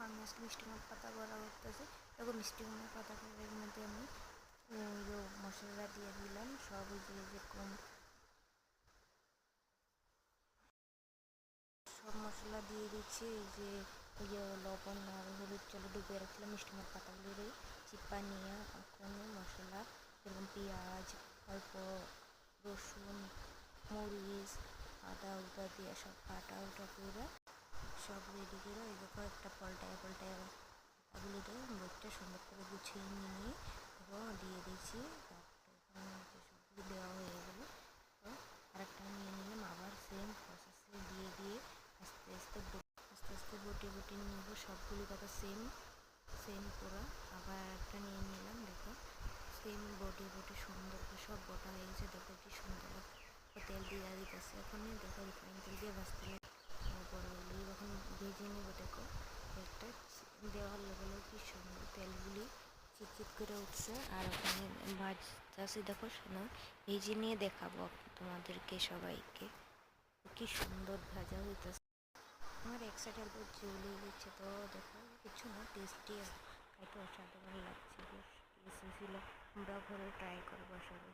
Pharmacy মিষ্টি কুমড়ার পাতা বড়া করতেছে। দেখো মিষ্টি কুমড়ার পাতাটার মধ্যে আমি মশলা দিয়ে দিলাম সব, ওই যে কম সব মশলা দিয়ে দিচ্ছি। এই যে লবণ আর হলুদ জলে ডুবিয়ে রাখছিলাম মিষ্টি কুমড়ার পাতাগুলো চিপা নিয়ে কোনো মশলা যেরকম পেঁয়াজ, অল্প রসুন, মরিচ, আদা উদা দিয়ে সব কাটা উটা করে সব রেডি করে ওই দেখো একটা পাল্টায় পাতাগুলো দিয়ে বোটটা সুন্দর করে গুছিয়ে নিয়ে এবং দিয়ে দিয়েছি। তারপরে সবগুলো দেওয়া হয়ে গেলো। তো আরেকটা নিয়ে নিলাম, আবার সেম প্রসেসে দিয়ে আস্তে আস্তে বটি নিব সবগুলি কথা সেম করা। আবার একটা নিয়ে নিলাম, দেখো সেম বটি সুন্দর করে সব বটা হয়ে গেছে। দেখো কি সুন্দর তেল দিয়ে দিতেছে। এখন দেখো রিফাইন তেল দিয়ে ভাজতে বড়াগুলি এখন ভেজে নেব। দেখো একটা দেওয়ার লেগে কি সুন্দর তেলগুলি চিটচিট করে উঠছে। আর ওখানে ভাজতেছে, দেখো শোনো ভেজে নিয়ে দেখাবো তোমাদেরকে সবাইকে কি সুন্দর ভাজা হইতেছে। আমার এক সাইডের উপর জ্বলে গেছে, তো দেখো কিছু না, টেস্টি খাইতে অসাধারণ লাগছে, বেশ টেস্টি ছিল। আমরা ঘরে ট্রাই করবো সবাই।